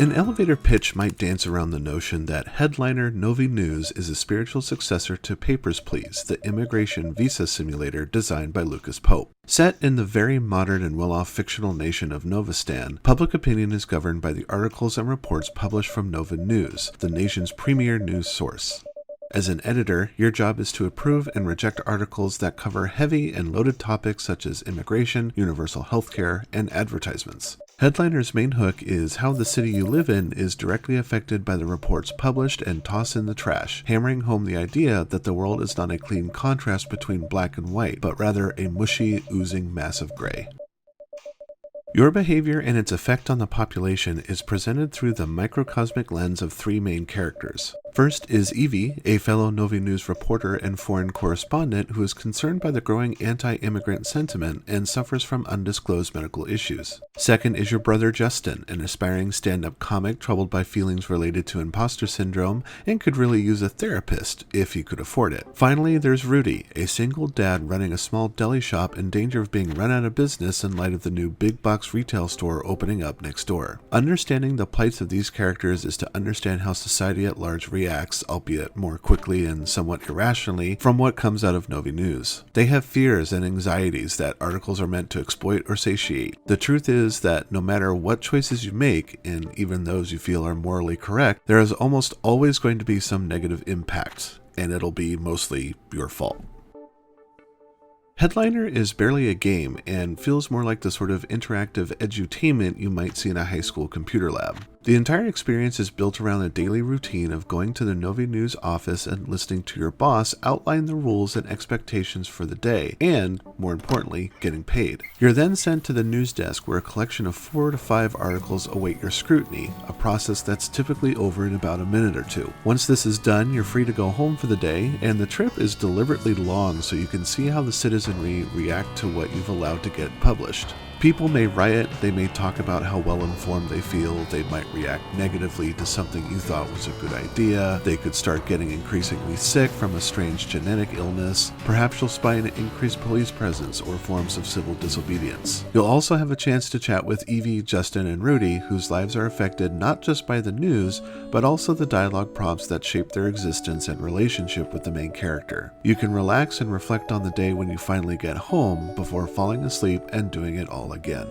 An elevator pitch might dance around the notion that headliner NoviNews is a spiritual successor to Papers, Please, the immigration visa simulator designed by Lucas Pope. Set in the very modern and well-off fictional nation of Novistan, public opinion is governed by the articles and reports published from NoviNews, the nation's premier news source. As an editor, your job is to approve and reject articles that cover heavy and loaded topics such as immigration, universal healthcare, and advertisements. Headliner's main hook is how the city you live in is directly affected by the reports published and tossed in the trash, hammering home the idea that the world is not a clean contrast between black and white, but rather a mushy, oozing mass of gray. Your behavior and its effect on the population is presented through the microcosmic lens of three main characters. First is Evie, a fellow NoviNews reporter and foreign correspondent who is concerned by the growing anti-immigrant sentiment and suffers from undisclosed medical issues. Second is your brother Justin, an aspiring stand-up comic troubled by feelings related to imposter syndrome and could really use a therapist if he could afford it. Finally, there's Rudy, a single dad running a small deli shop in danger of being run out of business in light of the new big box retail store opening up next door. Understanding the plights of these characters is to understand how society at large reacts, albeit more quickly and somewhat irrationally, from what comes out of NoviNews. They have fears and anxieties that articles are meant to exploit or satiate. The truth is that no matter what choices you make, and even those you feel are morally correct, there is almost always going to be some negative impact, and it'll be mostly your fault. Headliner is barely a game and feels more like the sort of interactive edutainment you might see in a high school computer lab. The entire experience is built around a daily routine of going to the NoviNews office and listening to your boss outline the rules and expectations for the day, and, more importantly, getting paid. You're then sent to the news desk where a collection of 4 to 5 articles await your scrutiny, a process that's typically over in about a minute or two. Once this is done, you're free to go home for the day, and the trip is deliberately long so you can see how the citizenry react to what you've allowed to get published. People may riot, they may talk about how well-informed they feel, they might react negatively to something you thought was a good idea, they could start getting increasingly sick from a strange genetic illness, perhaps you'll spy an increased police presence or forms of civil disobedience. You'll also have a chance to chat with Evie, Justin, and Rudy, whose lives are affected not just by the news, but also the dialogue prompts that shape their existence and relationship with the main character. You can relax and reflect on the day when you finally get home before falling asleep and doing it all again.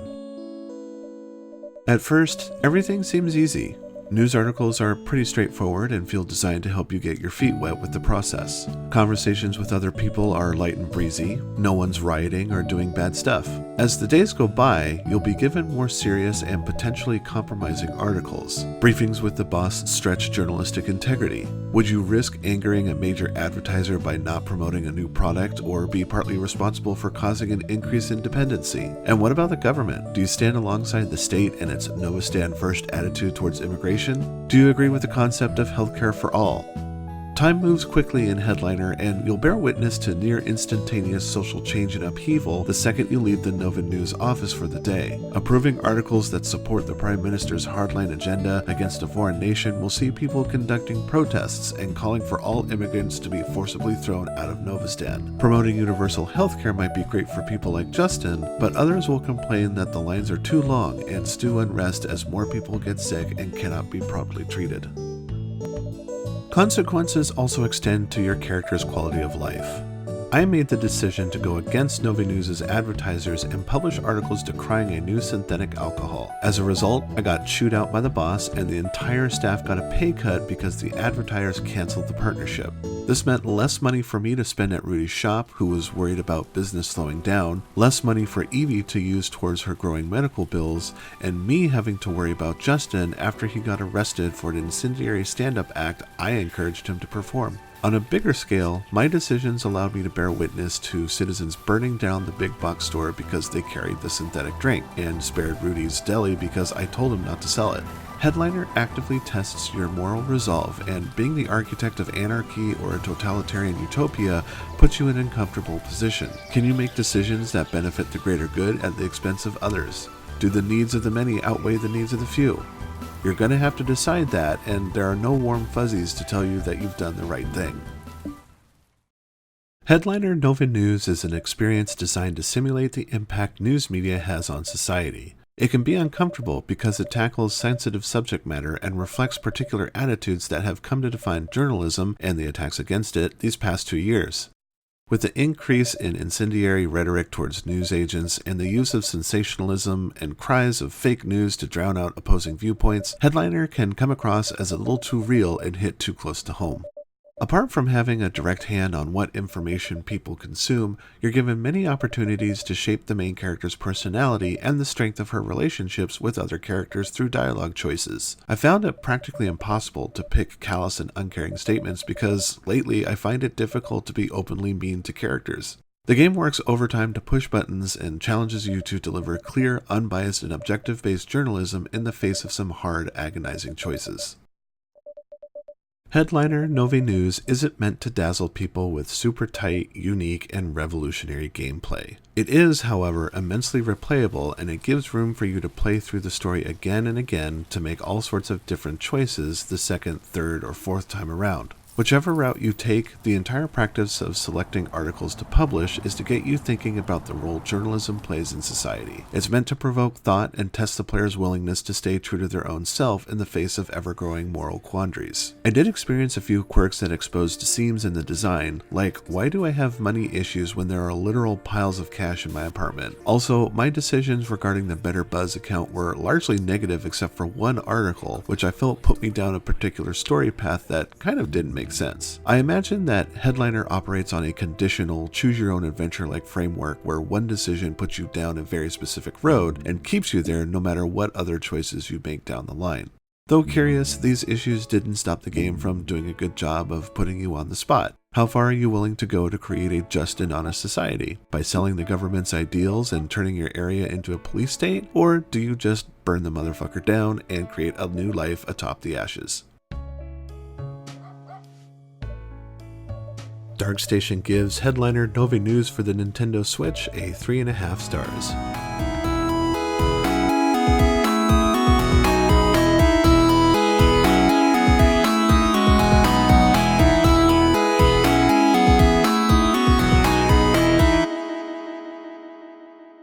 At first, everything seems easy. News articles are pretty straightforward and feel designed to help you get your feet wet with the process. Conversations with other people are light and breezy, no one's rioting or doing bad stuff. As the days go by, you'll be given more serious and potentially compromising articles. Briefings with the boss stretch journalistic integrity. Would you risk angering a major advertiser by not promoting a new product or be partly responsible for causing an increase in dependency? And what about the government? Do you stand alongside the state and its Novistan first attitude towards immigration? Do you agree with the concept of healthcare for all? Time moves quickly in Headliner, and you'll bear witness to near instantaneous social change and upheaval the second you leave the NoviNews office for the day. Approving articles that support the Prime Minister's hardline agenda against a foreign nation will see people conducting protests and calling for all immigrants to be forcibly thrown out of Novistan. Promoting universal healthcare might be great for people like Justin, but others will complain that the lines are too long and stew unrest as more people get sick and cannot be properly treated. Consequences also extend to your character's quality of life. I made the decision to go against NoviNews' advertisers and publish articles decrying a new synthetic alcohol. As a result, I got chewed out by the boss and the entire staff got a pay cut because the advertisers canceled the partnership. This meant less money for me to spend at Rudy's shop, who was worried about business slowing down, less money for Evie to use towards her growing medical bills, and me having to worry about Justin after he got arrested for an incendiary stand-up act I encouraged him to perform. On a bigger scale, my decisions allowed me to bear witness to citizens burning down the big box store because they carried the synthetic drink, and spared Rudy's deli because I told him not to sell it. Headliner actively tests your moral resolve, and being the architect of anarchy or a totalitarian utopia puts you in an uncomfortable position. Can you make decisions that benefit the greater good at the expense of others? Do the needs of the many outweigh the needs of the few? You're going to have to decide that, and there are no warm fuzzies to tell you that you've done the right thing. Headliner NoviNews is an experience designed to simulate the impact news media has on society. It can be uncomfortable because it tackles sensitive subject matter and reflects particular attitudes that have come to define journalism and the attacks against it these past 2 years. With the increase in incendiary rhetoric towards news agents and the use of sensationalism and cries of fake news to drown out opposing viewpoints, Headliner can come across as a little too real and hit too close to home. Apart from having a direct hand on what information people consume, you're given many opportunities to shape the main character's personality and the strength of her relationships with other characters through dialogue choices. I found it practically impossible to pick callous and uncaring statements because lately I find it difficult to be openly mean to characters. The game works overtime to push buttons and challenges you to deliver clear, unbiased, and objective-based journalism in the face of some hard, agonizing choices. Headliner NoviNews isn't meant to dazzle people with super tight, unique, and revolutionary gameplay. It is, however, immensely replayable, and it gives room for you to play through the story again and again to make all sorts of different choices the second, third, or fourth time around. Whichever route you take, the entire practice of selecting articles to publish is to get you thinking about the role journalism plays in society. It's meant to provoke thought and test the player's willingness to stay true to their own self in the face of ever-growing moral quandaries. I did experience a few quirks that exposed seams in the design, like why do I have money issues when there are literal piles of cash in my apartment? Also, my decisions regarding the Better Buzz account were largely negative except for one article, which I felt put me down a particular story path that kind of didn't make sense. I imagine that Headliner operates on a conditional, choose-your-own-adventure-like framework where one decision puts you down a very specific road and keeps you there no matter what other choices you make down the line. Though curious, these issues didn't stop the game from doing a good job of putting you on the spot. How far are you willing to go to create a just and honest society? By selling the government's ideals and turning your area into a police state? Or do you just burn the motherfucker down and create a new life atop the ashes? DarkStation gives Headliner NoviNews for the Nintendo Switch a 3.5 stars.